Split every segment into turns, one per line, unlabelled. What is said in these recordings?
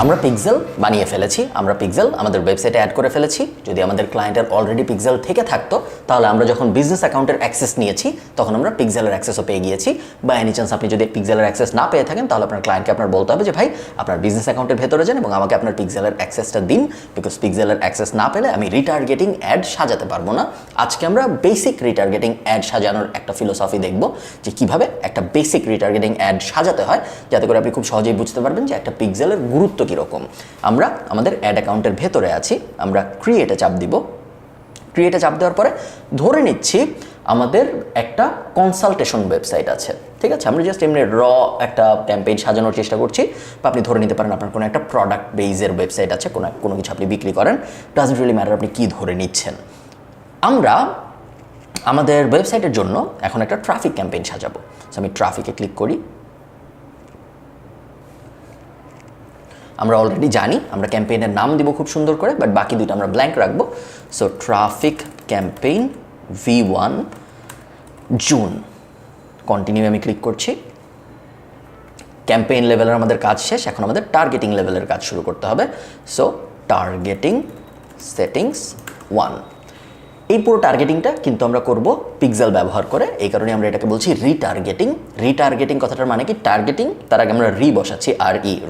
আমরা পিক্সেল বানিয়ে ফেলেছি, আমরা পিক্সেল আমাদের ওয়েবসাইটে অ্যাড করে ফেলেছি। যদি আমাদের ক্লায়েন্টের অলরেডি পিক্সেল থেকে থাকতো তাহলে আমরা যখন বিজনেস অ্যাকাউন্টের অ্যাক্সেস নিয়েছি তখন আমরা পিক্সেলের অ্যাক্সেসও পেয়ে গিয়েছি। বা এনি চান্স আপনি যদি পিক্সেলের অ্যাক্সেস না পেয়ে থাকেন তাহলে আপনার ক্লায়েন্টকে আপনার বলতে হবে যে ভাই আপনার বিজনেস অ্যাকাউন্টের ভেতরে যান এবং আমাকে আপনার পিক্সেলের অ্যাক্সেসটা দিন, বিকজ পিক্সেলের অ্যাক্সেস না পেলে আমি রিটার্গেটিং অ্যাড সাজাতে পারবো না। আজকে আমরা বেসিক রিটার্গেটিং অ্যাড সাজানোর একটা ফিলোসফি দেখব যে কিভাবে একটা বেসিক রিটার্গেটিং অ্যাড সাজাতে হয়, যাতে করে আপনি খুব সহজেই বুঝতে পারবেন যে একটা পিক্সেলের গুরুত্ব কীরকম। আমরা আমাদের অ্যাড অ্যাকাউন্টের ভেতরে আছি, আমরা ক্রিয়েটে চাপ দিব। ক্রিয়েটে চাপ দেওয়ার পরে ধরে নিচ্ছি আমাদের একটা কনসালটেশন ওয়েবসাইট আছে, ঠিক আছে। আমরা জাস্ট এমনি একটা ক্যাম্পেইন সাজানোর চেষ্টা করছি। বা আপনি ধরে নিতে পারেন আপনার কোনো একটা প্রোডাক্ট বেজের ওয়েবসাইট আছে, কোনো কিছু আপনি বিক্রি করেন, ডাজন্ট রিয়েলি ম্যাটার আপনি কী ধরে নিচ্ছেন। আমরা আমাদের ওয়েবসাইটের জন্য এখন একটা ট্রাফিক ক্যাম্পেইন সাজাবো। সো আমি ট্রাফিকে ক্লিক করি। আমরা অলরেডি জানি আমরা ক্যাম্পেইনের নাম দিব খুব সুন্দর করে, বাট বাকি দুটো আমরা ব্ল্যাঙ্ক রাখবো। So traffic campaign V1 June, continue আমি ক্লিক করছি। ক্যাম্পেইন লেভেলের আমাদের কাজ শেষ, এখন আমাদের টার্গেটিং লেভেলের কাজ শুরু করতে হবে। So targeting settings 1। এই পুরো টার্গেটিংটা কিন্তু আমরা করব পিক্সেল ব্যবহার করে, এই কারণে আমরা এটাকে বলছি রিটার্গেটিং। রিটার্গেটিং কথাটার মানে কি, টার্গেটিং তার আগে আমরা বসাচ্ছি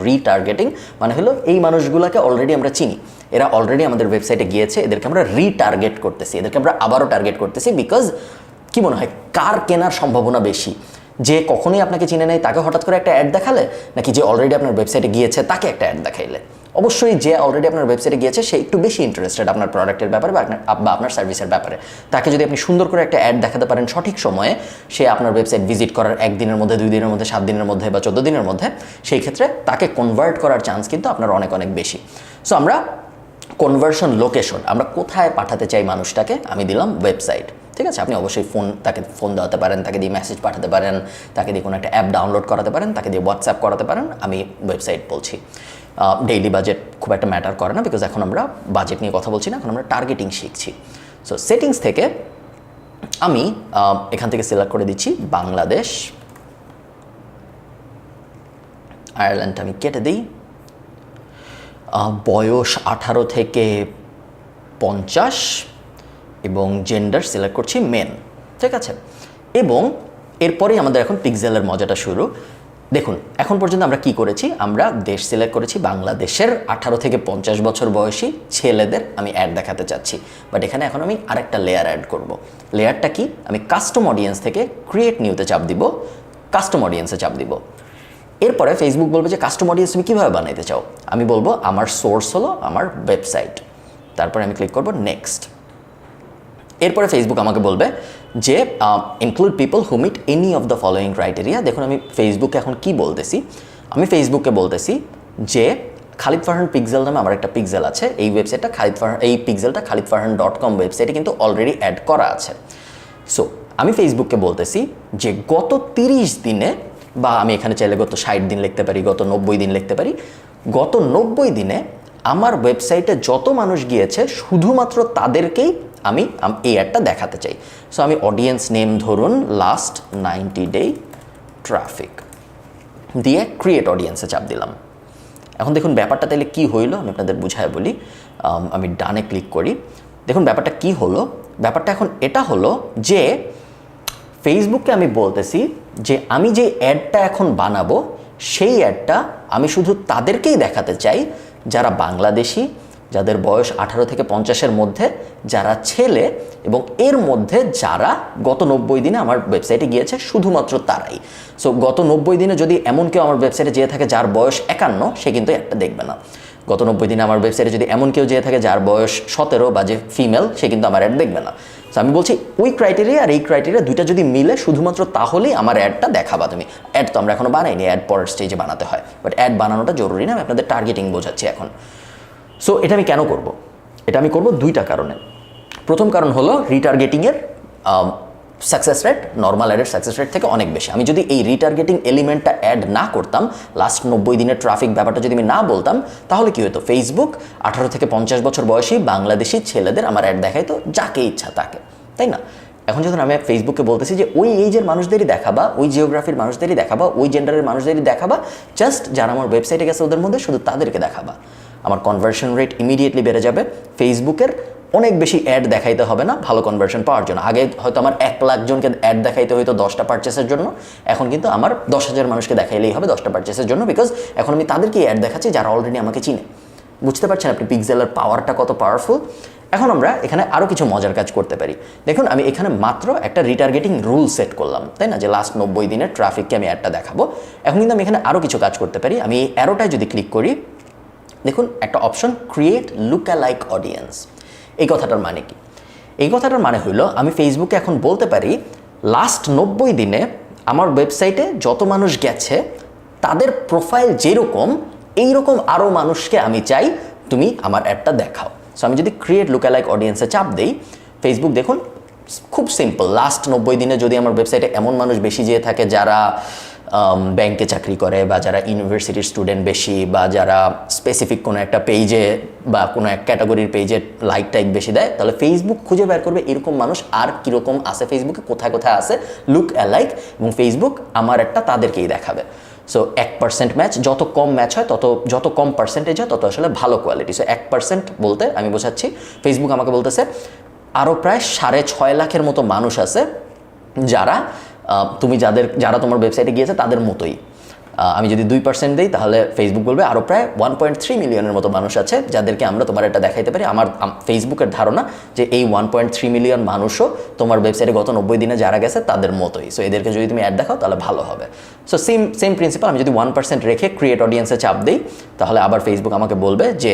রিটার্গেটিং মানে হলো এই মানুষগুলোকে অলরেডি আমরা চিনি, এরা অলরেডি আমাদের ওয়েবসাইটে গিয়েছে, এদেরকে আমরা রিটার্গেট করতেছি, এদেরকে আমরা আবারও টার্গেট করতেছি। বিকজ কি মনে হয় কার কেনার সম্ভাবনা বেশি, যে কখনোই আপনাকে চিনে নেয় তাকে হঠাৎ করে একটা অ্যাড দেখালে, নাকি যে অলরেডি আপনার ওয়েবসাইটে গিয়েছে তাকে একটা অ্যাড দেখাইলে? অবশ্যই যে অলরেডি আপনার ওয়েবসাইটে গিয়েছে সে একটু বেশি ইন্টারেস্টেড আপনার প্রোডাক্টের ব্যাপারে বা আপনার সার্ভিসের ব্যাপারে। তাকে যদি আপনি সুন্দর করে একটা অ্যাড দেখাতে পারেন সঠিক সময়ে, সে আপনার ওয়েবসাইট ভিজিট করার 1 দিনের মধ্যে, 2 দিনের মধ্যে, 7 দিনের মধ্যে বা 14 দিনের মধ্যে, সেই ক্ষেত্রে তাকে কনভার্ট করার চান্স কিন্তু আপনার অনেক অনেক বেশি। সো আমরা কনভার্সন লোকেশন, আমরা কোথায় পাঠাতে চাই মানুষটাকে, আমি দিলাম ওয়েবসাইট, ঠিক আছে। আপনি অবশ্যই তাকে ফোন দেওয়াতে পারেন, তাকে দিয়ে মেসেজ পাঠাতে পারেন, তাকে দিয়ে কোনো একটা অ্যাপ ডাউনলোড করাতে পারেন, তাকে দিয়ে হোয়াটসঅ্যাপ করাতে পারেন। আমি ওয়েবসাইট বলছি। ডেইলি বাজেট খুব একটা ম্যাটার করে না, বিকজ এখন আমরা বাজেট নিয়ে কথা বলছি না, এখন আমরা টার্গেটিং শিখছি। সো সেটিংস থেকে আমি এখান থেকে সিলেক্ট করে দিচ্ছি বাংলাদেশ, আয়ারল্যান্ড আমি কেটে দিই। বয়স 18 থেকে 50 এবং জেন্ডার সিলেক্ট করছি মেন, ঠিক আছে। এবং এরপরেই আমাদের এখন পিক্সেলের মজাটা শুরু। দেখুন এখন পর্যন্ত আমরা কি করেছি, আমরা দেশ সিলেক্ট করেছি বাংলাদেশের 18 থেকে 50 বছর বয়সী ছেলেদের আমি অ্যাড দেখাতে চাচ্ছি। বাট এখানে এখন আমি আরেকটা লেয়ার অ্যাড করব। লেয়ারটা কি, আমি কাস্টম অডিয়েন্স থেকে ক্রিয়েট নিউতে চাপ দিব, কাস্টম অডিয়েন্সে চাপ দিব। এরপরে ফেসবুক বলবে যে কাস্টম অডিয়েন্স তুমি কীভাবে বানাইতে চাও, আমি বলবো আমার সোর্স হলো আমার ওয়েবসাইট, তারপরে আমি ক্লিক করব নেক্সট। এরপরে ফেসবুক আমাকে বলবে যে include people who meet any of the following criteria. দেখুন আমি ফেসবুকে এখন কি বলতেছি, আমি ফেসবুককে বলতেছি যে খালিদ ফারহান পিক্সেল নামে আমার একটা পিক্সেল আছে, এই ওয়েবসাইটটা এই পিক্সেলটা khalidfarhan.com ওয়েবসাইটে কিন্তু অলরেডি অ্যাড করা আছে। সো আমি ফেসবুককে বলতেছি যে গত 30 দিনে, বা আমি এখানে চাইলে গত 60 দিন লিখতে পারি, গত 90 দিন লিখতে পারি, গত 90 দিনে আমার ওয়েবসাইটে যত মানুষ গিয়েছে শুধুমাত্র তাদেরকেই আমি এই অ্যাডটা দেখাতে চাই। সো আমি অডিয়েন্স নেম ধরুন লাস্ট 90 ডে ট্রাফিক দিয়ে ক্রিয়েট অডিয়েন্সে চাপ দিলাম। এখন দেখুন ব্যাপারটা তাহলে কী হইলো আমি আপনাদের বুঝায় বলি। আমি ডানে ক্লিক করি, দেখুন ব্যাপারটা কি হলো। ব্যাপারটা এখন এটা হলো যে ফেসবুককে আমি বলতেছি যে আমি যে অ্যাডটা এখন বানাবো সেই অ্যাডটা আমি শুধু তাদেরকেই দেখাতে চাই যারা বাংলাদেশি, যাদের বয়স 18 থেকে 50-এর মধ্যে, যারা ছেলে, এবং এর মধ্যে যারা গত 90 দিনে আমার ওয়েবসাইটে গিয়েছে শুধুমাত্র তারাই। সো গত 90 দিনে যদি এমন কেউ আমার ওয়েবসাইটে যেয়ে থাকে যার বয়স 51, সে কিন্তু একটা দেখবে না। গত 90 দিনে আমার ওয়েবসাইটে যদি এমন কেউ যেয়ে থাকে যার বয়স 17 বা যে ফিমেল, সে কিন্তু আমার অ্যাড দেখবে না। সো আমি বলছি ওই ক্রাইটেরিয়া আর এই ক্রাইটেরিয়া দুইটা যদি মিলে শুধুমাত্র তাহলেই আমার অ্যাডটা দেখাবা তুমি। অ্যাড তো আমরা এখনো বানাইনি, অ্যাড পরের স্টেজে বানাতে হয়, বাট অ্যাড বানানোটা জরুরি না। আমি আপনাদের টার্গেটিং বোঝাচ্ছি এখন। সো এটা আমি কেন করব, এটা আমি করব দুইটা কারণে। প্রথম কারণ হলো রিটার্গেটিংয়ের সাকসেস রেট নর্মাল অ্যাডের সাকসেস রেট থেকে অনেক বেশি। আমি যদি এই রিটার্গেটিং এলিমেন্টটা অ্যাড না করতাম, লাস্ট 90 দিনের ট্রাফিক ব্যাপারটা যদি আমি না বলতাম, তাহলে কি হতো, ফেসবুক 18 থেকে 50 বছর বয়সী বাংলাদেশি ছেলেদের আমার অ্যাড দেখাইতো যাকে ইচ্ছা তাকে, তাই না? এখন যখন আমি ফেসবুকে বলতেছি যে ওই এইজের মানুষদেরই দেখাবা, ওই জিওগ্রাফির মানুষদেরই দেখাবা, ওই জেন্ডারের মানুষদেরই দেখাবা, জাস্ট যারা আমার ওয়েবসাইটে গেছে ওদের মধ্যে শুধু তাদেরকে দেখাবা, আমার কনভার্সন রেট ইমিডিয়েটলি বেড়ে যাবে। ফেসবুকের অনেক বেশি অ্যাড দেখাইতে হবে না ভালো কনভার্সন পাওয়ার জন্য। আগে হয়তো আমার 1 লাখ জনকে অ্যাড দেখাইতে হয়তো 10টা পারচেসের জন্য, এখন কিন্তু আমার 10,000 মানুষকে দেখাইলেই হবে 10টা পারচেসের জন্য, বিকজ এখন আমি তাদেরকে অ্যাড দেখাচ্ছি যারা অলরেডি আমাকে চিনে। বুঝতে পারছেন আপনি পিক্সেলের পাওয়ারটা কত পাওয়ারফুল। এখন আমরা এখানে আরও কিছু মজার কাজ করতে পারি। দেখুন আমি এখানে মাত্র একটা রিটার্গেটিং রুল সেট করলাম, তাই না, যে লাস্ট 90 দিনের ট্রাফিককে আমি অ্যাডটা দেখাবো। এখন কিন্তু আমি এখানে আরও কিছু কাজ করতে পারি। আমি এই অ্যারোটায় যদি ক্লিক করি, দেখুন একটা অপশন ক্রিয়েট লুক-অ্যালাইক অডিয়েন্স। এই কথাটার মানে কি? এই কথাটার মানে হইলো আমি ফেসবুকে এখন বলতে পারি লাস্ট 90 দিনে আমার ওয়েবসাইটে যত মানুষ গেছে তাদের প্রোফাইল যেরকম, এইরকম আরও মানুষকে আমি চাই তুমি আমার অ্যাডটা দেখাও। সো আমি যদি ক্রিয়েট লুক-অ্যালাইক অডিয়েন্সে চাপ দিই, ফেসবুক দেখুন খুব সিম্পল, লাস্ট 90 দিনে যদি আমার ওয়েবসাইটে এমন মানুষ বেশি যেয়ে থাকে যারা ব্যাংকে চাকরি করে, বা যারা ইউনিভার্সিটির স্টুডেন্ট বেশি, বা যারা স্পেসিফিক কোনো একটা পেজে বা কোনো এক ক্যাটাগরির পেজে লাইক টাইক বেশি দেয়, তাহলে ফেসবুক খুঁজে বের করবে এরকম মানুষ আর কীরকম আছে ফেসবুকে, কোথায় কোথায় আছে লুক অ্যালাইক, এবং ফেসবুক আমার একটা তাদেরকেই দেখাবে। সো 1% ম্যাচ, যত কম ম্যাচ হয় যত কম পার্সেন্টেজ হয় তত আসলে ভালো কোয়ালিটি। সো 1% বলতে আমি বোঝাচ্ছি ফেসবুক আমাকে বলতেছে আরও প্রায় 6.5 লাখের মতো মানুষ আছে যারা যারা তোমার ওয়েবসাইটে গিয়েছে তাদের মতোই। আমি যদি 2% দিই তাহলে ফেসবুক বলবে আরও প্রায় 1.3 মিলিয়নের মতো মানুষ আছে যাদেরকে আমরা তোমার এটা দেখাইতে পারি। আমার ফেসবুকের ধারণা যে এই 1.3 মিলিয়ন মানুষও তোমার ওয়েবসাইটে গত 90 দিনে যারা গেছে তাদের মতোই। সো এদেরকে যদি তুমি অ্যাড দেখাও তাহলে ভালো হবে। সো সেম প্রিন্সিপাল, আমি যদি 1% রেখে ক্রিয়েট অডিয়েন্সে চাপ দিই তাহলে আবার ফেসবুক আমাকে বলবে যে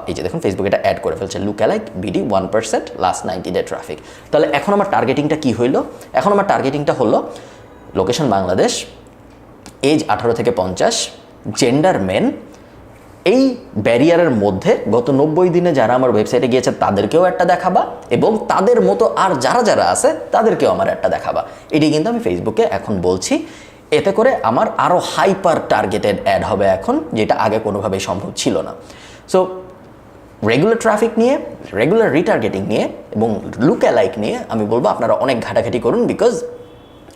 এই যে দেখুন ফেসবুক এটা অ্যাড করে ফেলছে look-alike BD 1% last 90 day traffic. তাহলে এখন আমার টার্গেটিংটা কি হইলো? এখন আমার টার্গেটিংটা হলো লোকেশন বাংলাদেশ, এজ 18 থেকে 50, জেন্ডার মেন। এই ব্যারিয়ারের মধ্যে গত 90 দিনে যারা আমার ওয়েবসাইটে গিয়েছে তাদেরকেও একটা দেখাবা, এবং তাদের মতো আর যারা আছে তাদেরকেও আমার একটা দেখাবা। এটি কিন্তু আমি ফেসবুকে এখন বলছি। এতে করে আমার আরও হাইপার টার্গেটেড অ্যাড হবে এখন, যেটা আগে কোনোভাবেই সম্ভব ছিল না। সো রেগুলার ট্রাফিক নিয়ে, রেগুলার রিটার্গেটিং নিয়ে এবং লুক-অ্যালাইক নিয়ে আমি বলবো আপনারা অনেক ঘাটাঘাটি করুন, বিকজ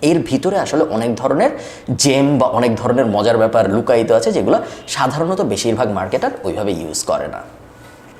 এর ভিতরে আসলে অনেক ধরনের জেম বা অনেক ধরনের মজার ব্যাপার লুকায়িত আছে যেগুলো সাধারণত বেশিরভাগ মার্কেটার ওইভাবে ইউজ করে না।